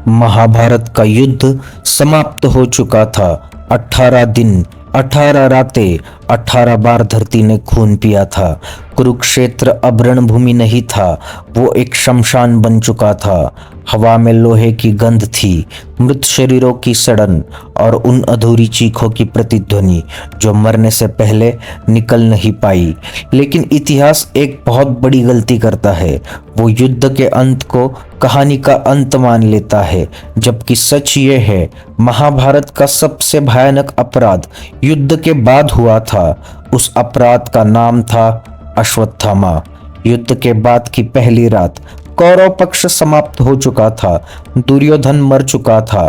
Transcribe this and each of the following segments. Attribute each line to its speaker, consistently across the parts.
Speaker 1: महाभारत का युद्ध समाप्त हो चुका था। 18 दिन, 18 रातें, 18 बार धरती ने खून पिया था। कुरुक्षेत्र अब रणभूमि नहीं था, वो एक शमशान बन चुका था। हवा में लोहे की गंध थी, मृत शरीरों की सड़न और उन अधूरी चीखों की प्रतिध्वनि जो मरने से पहले निकल नहीं पाई। लेकिन इतिहास एक बहुत बड़ी गलती करता है, वो युद्ध के अंत को कहानी का अंत मान लेता है, जबकि सच ये है महाभारत का सबसे भयानक अपराध युद्ध के बाद हुआ था। उस अपराध का नाम था अश्वत्थामा। युद्ध के बाद की पहली रात कौरव पक्ष समाप्त हो चुका था। दुर्योधन मर चुका था,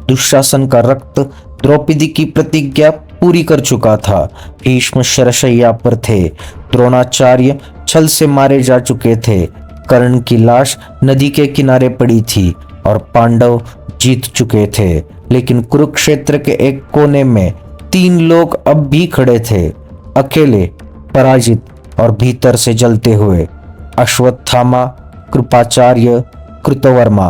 Speaker 1: दुशासन का रक्त द्रौपदी की प्रतिज्ञा पूरी कर चुका था, भीष्म शरशय्या पर थे, द्रोणाचार्य छल से मारे जा चुके थे, कर्ण की लाश नदी के किनारे पड़ी थी और पांडव जीत चुके थे। लेकिन कुरुक्षेत्र के एक कोने में 3 लोग अब भी खड़े थे, अकेले, पराजित और भीतर से जलते हुए। अश्वत्थामा, कृपाचार्य, कृतवर्मा,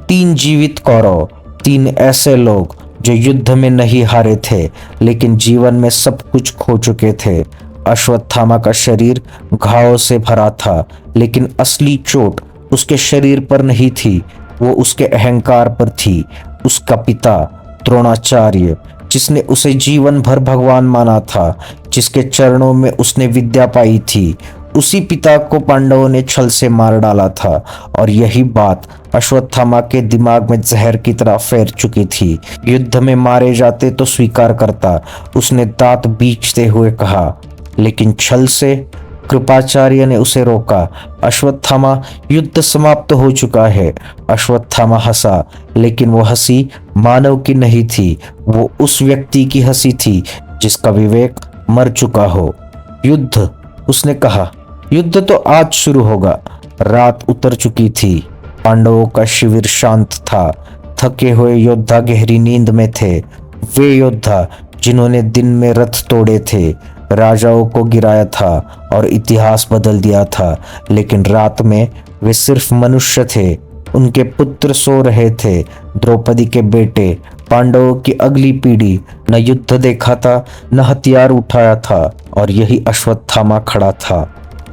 Speaker 1: 3 जीवित कौरव, 3 ऐसे लोग जो युद्ध में नहीं हारे थे लेकिन जीवन में सब कुछ खो चुके थे। अश्वत्थामा का शरीर घावों से भरा था, लेकिन असली चोट उसके शरीर पर नहीं थी, वो उसके अहंकार पर थी। उसका पिता द्रोणाचार्य, जिसने उसे जीवन भर भगवान माना था, जिसके चरणों में उसने विद्या पाई थी, उसी पिता को पांडवों ने छल से मार डाला था। और यही बात अश्वत्थामा के दिमाग में जहर की तरह फैल चुकी थी। युद्ध में मारे जाते तो स्वीकार करता, उसने दांत बींचते हुए कहा, लेकिन छल से कृपाचार्य ने उसे रोका। अश्वत्थामा, युद्ध समाप्त हो चुका है। अश्वत्थामा हंसा, लेकिन वो हंसी मानव की नहीं थी, वो उस व्यक्ति की हंसी थी जिसका विवेक मर चुका हो। युद्ध, उसने कहा, युद्ध तो आज शुरू होगा। रात उतर चुकी थी, पांडवों का शिविर शांत था, थके हुए योद्धा गहरी नींद में थे। वे योद्धा जिन्होंने दिन में रथ तोड़े थे, राजाओं को गिराया था और इतिहास बदल दिया था, लेकिन रात में वे सिर्फ मनुष्य थे। उनके पुत्र सो रहे थे, द्रौपदी के बेटे, पांडवों की अगली पीढ़ी न युद्ध देखा था, न हथियार उठाया था, और यही अश्वत्थामा खड़ा था,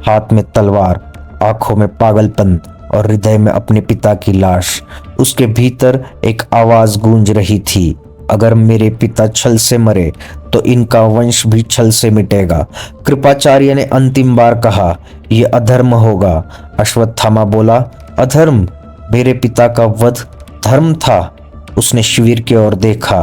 Speaker 1: हाथ में तलवार, आंखों में पागलपन और हृदय में अपने पिता की लाश। उसके भीतर एक आवाज गूंज रही थी, अगर मेरे पिता छल से मरे तो इनका वंश भी छल से मिटेगा। कृपाचार्य ने अंतिम बार कहा, यह अधर्म होगा। अश्वत्थामा बोला, अधर्म? मेरे पिता का वध धर्म था। उसने शिविर की ओर देखा,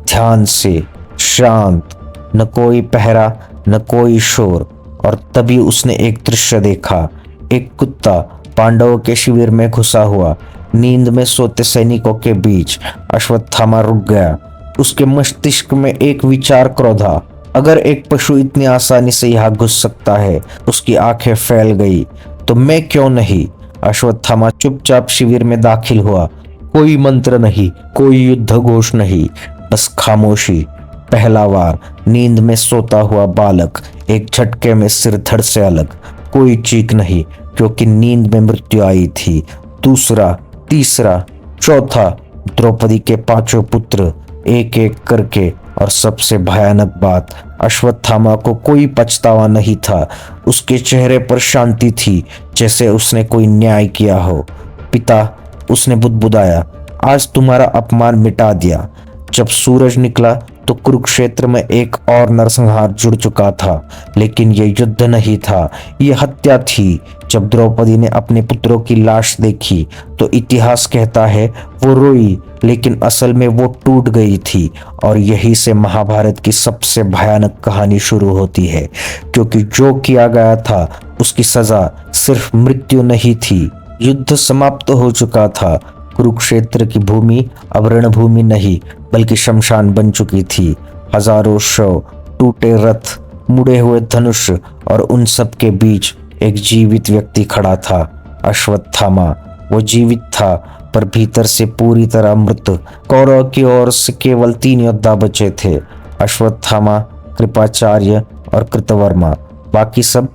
Speaker 1: ध्यान से, शांत, न कोई पहरा, न कोई शोर। और तभी उसने एक दृश्य देखा, एक कुत्ता पांडवों के शिविर में घुसा हुआ, नींद में सोते सैनिकों के बीच। अश्वत्थामा रुक गया, उसके मस्तिष्क में एक विचार क्रोधा, अगर एक पशु इतनी आसानी से यहाँ घुस सकता है। उसकी आंखें फैल गई, तो मैं क्यों नहीं? अश्वत्थामा चुपचाप शिविर में दाखिल हुआ। कोई मंत्र नहीं, कोई युद्ध घोष नहीं, बस खामोशी। पहला वार, नींद में सोता हुआ बालक, एक झटके में सिर धड़ से अलग। कोई चीख नहीं, क्योंकि नींद में मृत्यु आई थी। दूसरा, तीसरा, चौथा, द्रौपदी के 5 पुत्र, एक एक करके। और सबसे भयानक बात, अश्वत्थामा को कोई पछतावा नहीं था। उसके चेहरे पर शांति थी, जैसे उसने कोई न्याय किया हो। पिता, उसने बुदबुदाया, आज तुम्हारा अपमान मिटा दिया। जब सूरज निकला तो कुरुक्षेत्र में एक और नरसंहार जुड़ चुका था, लेकिन यह युद्ध नहीं था, यह हत्या थी। जब द्रौपदी ने अपने पुत्रों की लाश देखी तो इतिहास कहता है वो रोई, लेकिन असल में वो टूट गई थी। और यही से महाभारत की सबसे भयानक कहानी शुरू होती है, क्योंकि जो किया गया था उसकी सजा सिर्फ मृत्यु नहीं थी। युद्ध समाप्त हो चुका था। कुरुक्षेत्र की भूमि अब रणभूमि नहीं, बल्कि शमशान बन चुकी थी। हजारों शव, टूटे रथ, मुड़े हुए धनुष, और उन सब के बीच एक जीवित व्यक्ति खड़ा था, अश्वत्थामा। वो जीवित था, पर भीतर से पूरी तरह मृत। कौरव की ओर से केवल 3 योद्धा बचे थे, अश्वत्थामा, कृपाचार्य और कृतवर्मा। बाकी सब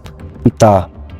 Speaker 1: पिता,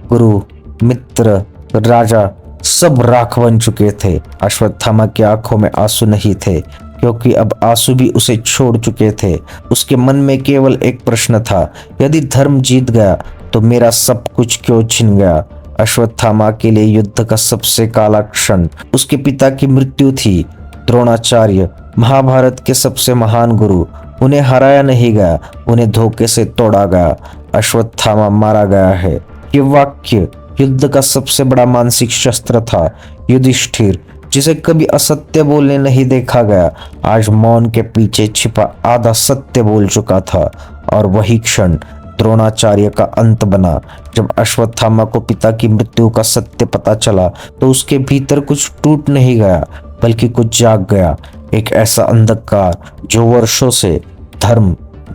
Speaker 1: गुरु, मित्र, राजा सब राख बन चुके थे। अश्वत्थामा की आंखों में आंसू नहीं थे, क्योंकि अब आंसू भी उसे छोड़ चुके थे। उसके मन में केवल एक प्रश्न था, यदि धर्म जीत गया तो मेरा सब कुछ क्यों छिन गया। अश्वत्थामा के लिए युद्ध का सबसे काला क्षण उसके पिता की मृत्यु थी। द्रोणाचार्य, महाभारत के सबसे महान गुरु, उन्हें हराया नहीं गया, उन्हें धोखे से तोड़ा गया। अश्वत्थामा मारा गया है। ये वाक्य युद्ध का सबसे बड़ा मानसिक शस्त्र था। युधिष्ठिर, जिसे कभी असत्य बोलने नहीं देखा गया, आज मौन के पीछे छिपा आधा सत्य बोल चुका था। और वही क्षण द्रोणाचार्य का अंत बना। जब अश्वत्थामा को पिता की मृत्यु का सत्य पता चला तो उसके भीतर कुछ टूट नहीं गया, बल्कि कुछ जाग गया। एक ऐसा अंधकार जो वर्षों से धर्म,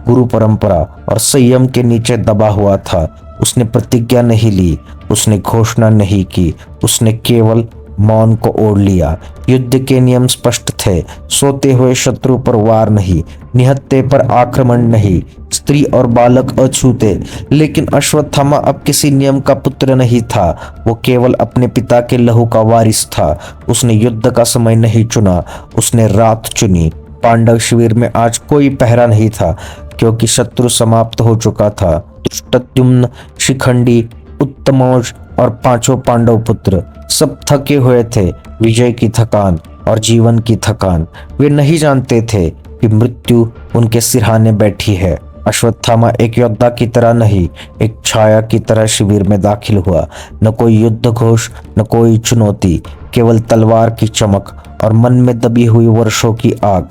Speaker 1: गुरु परंपरा और संयम के नीचे दबा हुआ था। उसने प्रतिज्ञा नहीं ली, उसने घोषणा नहीं की, उसने केवल मौन को ओढ़ लिया। युद्ध के नियम स्पष्ट थे। सोते हुए शत्रु पर वार नहीं, निहत्थे पर आक्रमण नहीं, स्त्री और बालक अछूते। लेकिन अश्वत्थामा अब किसी नियम का पुत्र नहीं था, वो केवल अपने पिता के लहू का वारिस था। उसने युद्ध का समय नहीं चुना, उसने रात चुनी। पांडव शिविर में आज कोई पहरा नहीं था, क्योंकि शत्रु समाप्त हो चुका था। धृष्टद्युम्न, शिखंडी, उत्तमौज और पांचों पांडव पुत्र सब थके हुए थे, विजय की थकान और जीवन की थकान। वे नहीं जानते थे कि मृत्यु उनके सिरहाने बैठी है। अश्वत्थामा एक योद्धा की तरह नहीं, एक छाया की तरह शिविर में दाखिल हुआ। न कोई युद्ध घोष, न कोई चुनौती, केवल तलवार की चमक और मन में दबी हुई वर्षों की आग।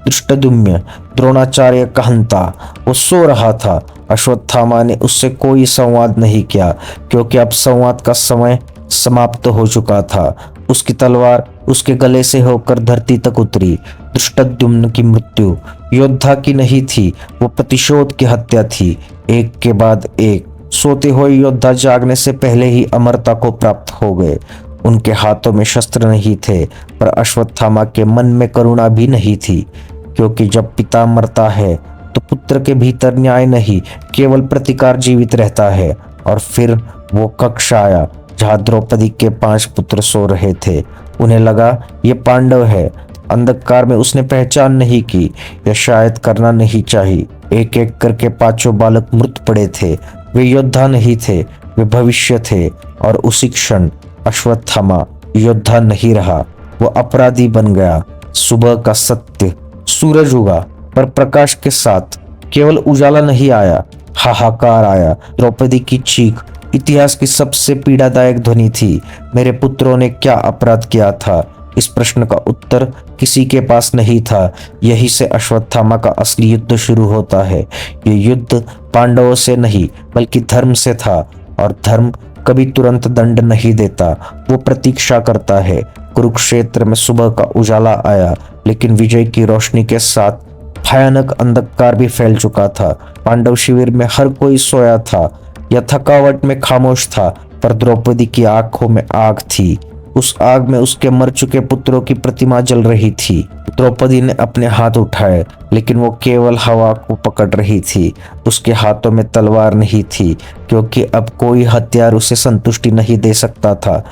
Speaker 1: धृष्टद्युम्न, द्रोणाचार्य का हंता, वो सो रहा था। अश्वत्थामा ने उससे कोई संवाद नहीं किया, क्योंकि अब संवाद का समय समाप्त हो चुका था। उसकी तलवार उसके गले से होकर धरती तक उतरी। धृष्टद्युम्न की मृत्यु योद्धा की नहीं थी, वो प्रतिशोध की हत्या थी। एक के बाद एक सोते हुए योद्धा जागने से पहले ही अमरता को प्राप्त हो गए। उनके हाथों में शस्त्र नहीं थे, पर अश्वत्थामा के मन में करुणा भी नहीं थी, क्योंकि जब पिता मरता है तो पुत्र के भीतर न्याय नहीं, केवल प्रतिकार जीवित रहता है। और फिर वो कक्ष आया जहाँ द्रौपदी के 5 पुत्र सो रहे थे। उन्हें लगा ये पांडव है। अंधकार में उसने पहचान नहीं की, या शायद करना नहीं चाहिए। एक एक करके 5 बालक मृत पड़े थे। वे योद्धा नहीं थे, वे भविष्य थे। और उसी क्षण अश्वत्थामा योद्धा नहीं रहा, वो अपराधी बन गया। सुबह का सत्य, सूरज उगा, पर प्रकाश के साथ केवल उजाला नहीं आया, हाहाकार आया। द्रौपदी की चीख इतिहास की सबसे पीड़ादायक ध्वनि थी। मेरे पुत्रों ने क्या अपराध किया था? इस प्रश्न का उत्तर किसी के पास नहीं था। यही से अश्वत्थामा का असली युद्ध शुरू होता है। ये युद्ध पांडवों से नहीं, बल्कि धर्म से था। और धर्म कभी तुरंत दंड नहीं देता, वो प्रतीक्षा करता है। कुरुक्षेत्र में सुबह का उजाला आया, लेकिन विजय की रोशनी के साथ भयानक अंधकार भी फैल चुका था। पांडव शिविर में हर कोई सोया था या थकावट में खामोश था, पर द्रौपदी की आंखों में आग थी। उस आग में उसके मर चुके पुत्रों की प्रतिमा जल रही थी। द्रौपदी ने अपने हाथ उठाए, लेकिन वो केवल हवा को पकड़ रही थी। उसके हाथों में तलवार नहीं थी, क्योंकि अब कोई हथियार उसे संतुष्टि नहीं दे सकता था।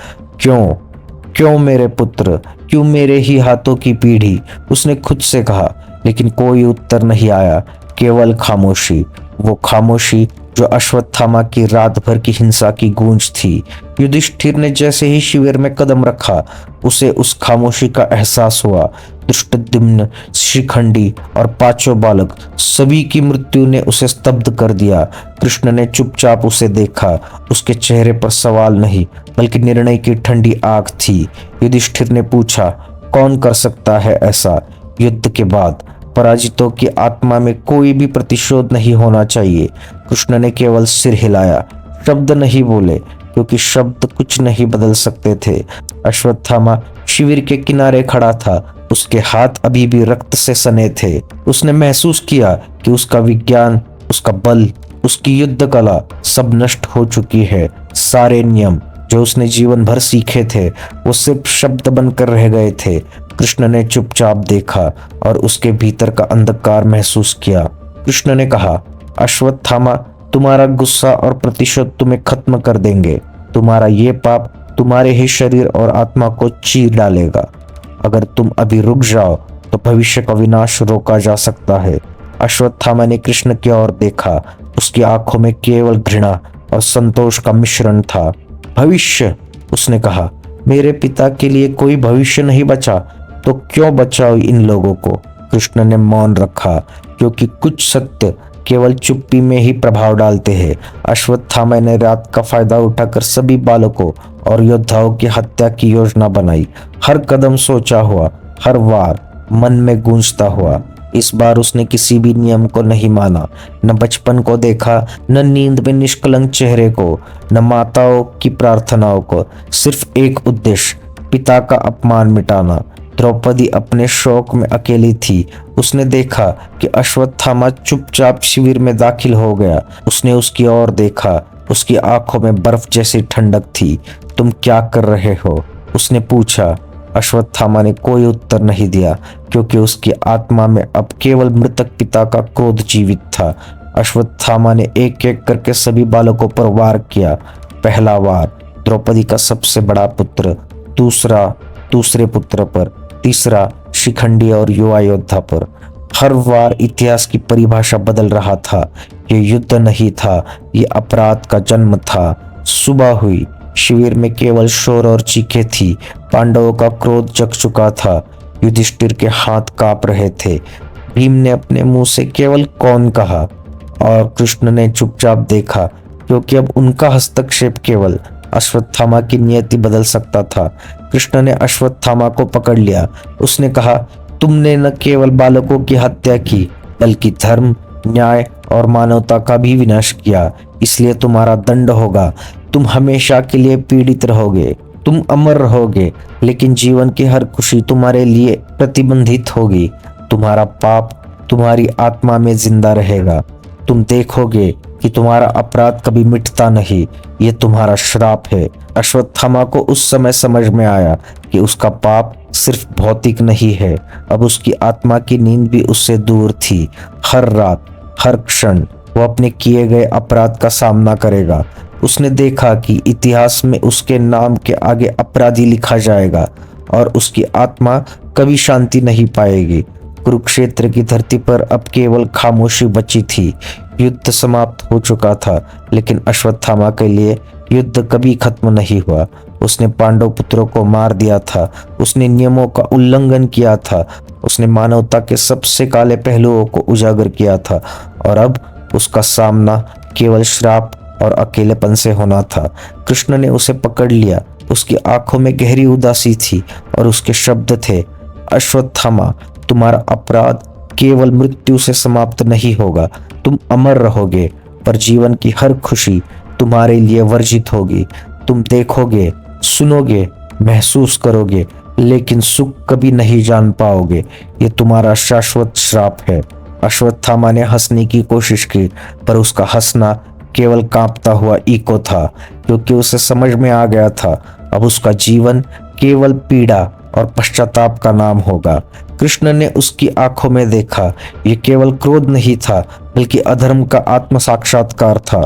Speaker 1: क्यों मेरे पुत्र, क्यों मेरे ही हाथों की पीढ़ी? उसने खुद से कहा, लेकिन कोई उत्तर नहीं आया, केवल खामोशी। वो खामोशी जो अश्वत्थामा की रात भर की हिंसा की गूंज थी। युधिष्ठिर ने जैसे ही शिविर में कदम रखा, उसे उस खामोशी का एहसास हुआ। धृष्टद्युम्न, शिखंडी और 5 बालक, सभी की मृत्यु ने उसे स्तब्ध कर दिया। कृष्ण ने चुपचाप उसे देखा। उसके चेहरे पर सवाल नहीं, बल्कि निर्णय की ठंडी आग थी। युधिष्ठिर ने पूछा, कौन कर सकता है ऐसा? युद्ध के बाद पराजितों की आत्मा में कोई भी प्रतिशोध नहीं होना चाहिए। कृष्ण ने केवल सिर हिलाया, शब्द नहीं बोले, क्योंकि शब्द कुछ नहीं बदल सकते थे। अश्वत्थामा शिविर के किनारे खड़ा था, उसके हाथ अभी भी रक्त से सने थे। उसने महसूस किया कि उसका विज्ञान, उसका बल, उसकी युद्ध कला सब नष्ट हो चुकी है। सारे नियम जो उसने जीवन भर सीखे थे, वो सिर्फ शब्द बनकर रह गए थे। कृष्ण ने चुपचाप देखा और उसके भीतर का अंधकार महसूस किया। कृष्ण ने कहा, अश्वत्थामा, तुम्हारा गुस्सा और प्रतिशोध तुम्हें खत्म कर देंगे। तुम्हारा ये पाप तुम्हारे ही शरीर और आत्मा को चीर डालेगा। अगर तुम अभी रुक जाओ तो भविष्य का विनाश रोका जा सकता है। अश्वत्थामा ने कृष्ण की ओर देखा। उसकी आंखों में केवल घृणा और संतोष का मिश्रण था। भविष्य, उसने कहा, मेरे पिता के लिए कोई भविष्य नहीं बचा तो क्यों बचाओ इन लोगों को। कृष्ण ने मौन रखा, क्योंकि कुछ सत्य केवल चुप्पी में ही प्रभाव डालते हैं। अश्वत्थामा ने रात का फायदा उठाकर सभी बालकों और योद्धाओं की हत्या की योजना बनाई। हर कदम सोचा हुआ, हर वार मन में गूंजता हुआ। इस बार उसने किसी भी नियम को नहीं माना, न बचपन को देखा, न नींद में निष्कलंक चेहरे को, न माताओं की प्रार्थनाओं को। सिर्फ एक उद्देश्य, पिता का अपमान मिटाना। द्रौपदी अपने शोक में अकेली थी। उसने देखा कि अश्वत्थामा चुपचाप शिविर में दाखिल हो गया। उसने उसकी ओर देखा। उसकी आंखों में बर्फ जैसी ठंडक थी। तुम क्या कर रहे हो? उसने पूछा। अश्वत्थामा ने कोई उत्तर नहीं दिया, क्योंकि उसकी आत्मा में अब केवल मृतक पिता का क्रोध जीवित था। अश्वत्थामा ने एक एक करके सभी बालकों पर वार किया। पहला वार द्रौपदी का सबसे बड़ा पुत्र, दूसरा दूसरे पुत्र पर, तीसरा शिखंडी और युवा योद्धा पर। हर वार इतिहास की परिभाषा बदल रहा था। ये युद्ध नहीं था, ये अपराध का जन्म था। सुबह हुई। शिविर में केवल शोर और चीखें थी। पांडवों का क्रोध जग चुका था। युधिष्ठिर के हाथ कांप रहे थे। भीम ने अपने मुंह से केवल कौन कहा, और कृष्ण ने चुपचाप देखा, क्योंकि अब उनका हस्तक्षेप केवल अश्वत्थामा की नियति बदल सकता था। कृष्ण ने अश्वत्थामा को पकड़ लिया। उसने कहा, तुमने न केवल बालकों की हत्या की, बल्कि धर्म, न्याय और मानवता का भी विनाश किया। इसलिए तुम्हारा दंड होगा। तुम हमेशा के लिए पीड़ित रहोगे। तुम अमर रहोगे, लेकिन जीवन की हर खुशी तुम्हारे लिए प्रतिबंधित होगी। तुम्हारा पाप तुम्हारी आत्मा में जिंदा रहेगा। तुम देखोगे कि तुम्हारा अपराध कभी मिटता नहीं। ये तुम्हारा श्राप है। अश्वत्थामा को उस समय समझ में आया कि उसका पाप सिर्फ भौतिक नहीं है, अब उसकी आत्मा की नींद भी उससे दूर थी। हर रात, हर क्षण वो अपने किए गए अपराध का सामना करेगा। उसने देखा कि इतिहास में उसके नाम के आगे अपराधी लिखा जाएगा, और उसकी आत्मा कभी शांति नहीं पाएगी। कुरुक्षेत्र की धरती पर अब केवल खामोशी बची थी। युद्ध समाप्त हो चुका था, लेकिन अश्वत्थामा के लिए युद्ध कभी खत्म नहीं हुआ। उसने पांडव पुत्रों को मार दिया था। उसने नियमों का उल्लंघन किया था। उसने मानवता के सबसे काले पहलुओं को उजागर किया था, और अब उसका सामना केवल श्राप और अकेलेपन से होना था। कृष्ण ने उसे पकड़ लिया। उसकी आंखों में गहरी उदासी थी, और उसके शब्द थे, अश्वत्थामा, तुम्हारा अपराध केवल मृत्यु से समाप्त नहीं होगा। तुम अमर रहोगे, पर जीवन की हर खुशी तुम्हारे लिए वर्जित होगी। तुम देखोगे, सुनोगे, महसूस करोगे, लेकिन सुख कभी नहीं जान पाओगे। ये तुम्हारा शाश्वत श्राप है। अश्वत्थामा ने हंसने की कोशिश की, पर उसका हंसना केवल कांपता हुआ ईको था, क्योंकि उसे समझ में आ गया था अब उसका जीवन केवल पीड़ा और पश्चाताप का नाम होगा। कृष्ण ने उसकी आंखों में देखा। ये केवल क्रोध नहीं था, बल्कि अधर्म का आत्म साक्षात्कार था।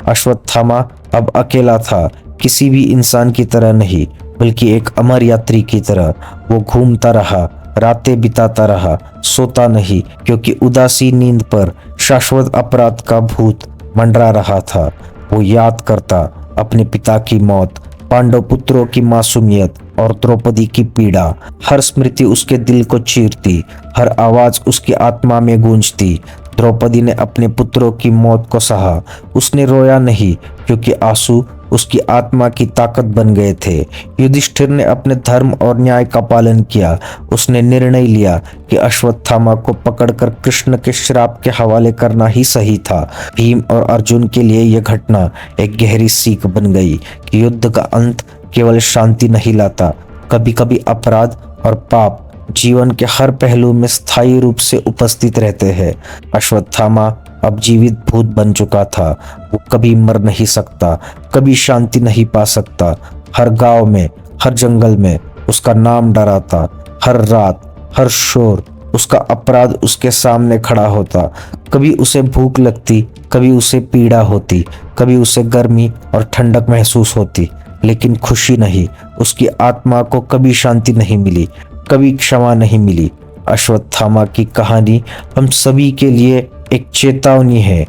Speaker 1: अश्वत्थामा अब अकेला था, किसी भी इंसान की तरह नहीं, बल्कि एक अमर यात्री की तरह। वो घूमता रहा, रातें बिताता रहा, सोता नहीं, क्योंकि उदासी नींद पर शाश्वत अपराध का भूत मंडरा रहा था। वो याद करता अपने पिता की मौत, पांडव पुत्रों की मासूमियत और द्रौपदी की पीड़ा। हर स्मृति उसके दिल को चीरती, हर आवाज उसकी आत्मा में गूंजती। द्रौपदी ने अपने पुत्रों की मौत को सहा। उसने रोया नहीं, क्योंकि आंसू उसकी आत्मा की ताकत बन गए थे। युधिष्ठिर ने अपने धर्म और न्याय का पालन किया। उसने निर्णय लिया कि अश्वत्थामा को पकड़कर कृष्ण के श्राप के हवाले करना ही सही था। भीम और अर्जुन के लिए यह घटना एक गहरी सीख बन गई कि युद्ध का अंत केवल शांति नहीं लाता। कभी कभी अपराध और पाप जीवन के हर पहलू में स्थायी रूप से उपस्थित रहते हैं। अश्वत्थामा अब जीवित भूत बन चुका था। वो कभी मर नहीं सकता, कभी शांति नहीं पा सकता। हर गांव में, हर जंगल में उसका नाम डराता। हर रात, हर शोर उसका अपराध उसके सामने खड़ा होता। कभी उसे भूख लगती, कभी उसे पीड़ा होती, कभी उसे गर्मी और ठंडक महसूस होती, लेकिन खुशी नहीं। उसकी आत्मा को कभी शांति नहीं मिली, कभी क्षमा नहीं मिली। अश्वत्थामा की कहानी हम सभी के लिए एक चेतावनी है।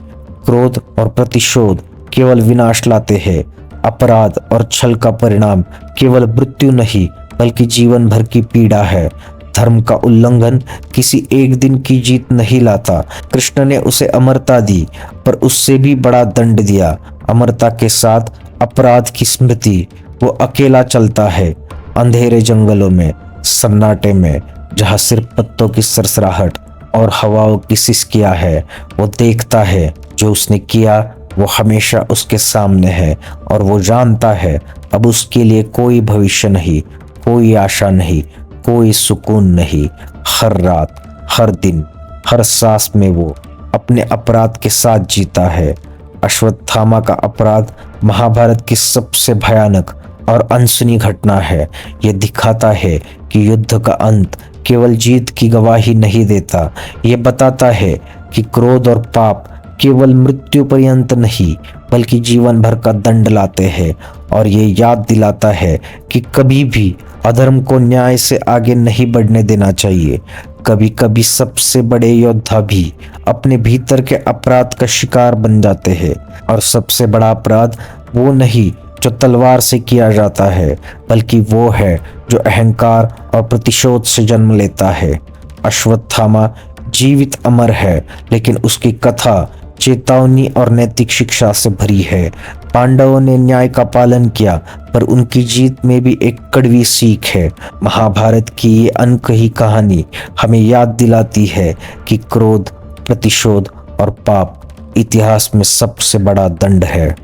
Speaker 1: क्रोध और प्रतिशोध केवल विनाश लाते हैं। अपराध और छल का परिणाम केवल मृत्यु नहीं बल्कि जीवन भर की पीड़ा है। धर्म का उल्लंघन किसी एक दिन की जीत नहीं लाता। कृष्ण ने उसे अमरता दी, पर उससे भी बड़ा दंड दिया। अमरता के साथ अपराध की स्मृति। वो अकेला चलता है अंधेरे जंगलों में, सन्नाटे में, जहाँ सिर्फ पत्तों की सरसराहट और हवाओं की सिसकियां है। वो देखता है जो उसने किया वो हमेशा उसके सामने है, और वो जानता है अब उसके लिए कोई भविष्य नहीं, कोई आशा नहीं, कोई सुकून नहीं। हर रात, हर दिन, हर सांस में वो अपने अपराध के साथ जीता है। अश्वत्थामा का अपराध महाभारत की सबसे भयानक और अनसुनी घटना है। यह दिखाता है कि युद्ध का अंत केवल जीत की गवाही नहीं देता, यह बताता है कि क्रोध और पाप केवल मृत्यु पर्यंत नहीं बल्कि जीवन भर का दंड लाते हैं। और ये याद दिलाता है कि कभी भी अधर्म को न्याय से आगे नहीं बढ़ने देना चाहिए। कभी कभी सबसे बड़े योद्धा भी अपने भीतर के अपराध का शिकार बन जाते हैं। और सबसे बड़ा अपराध वो नहीं जो तलवार से किया जाता है, बल्कि वो है जो अहंकार और प्रतिशोध से जन्म लेता है। अश्वत्थामा जीवित अमर है, लेकिन उसकी कथा चेतावनी और नैतिक शिक्षा से भरी है। पांडवों ने न्याय का पालन किया, पर उनकी जीत में भी एक कड़वी सीख है। महाभारत की ये अनकही कहानी हमें याद दिलाती है कि क्रोध, प्रतिशोध और पाप इतिहास में सबसे बड़ा दंड है।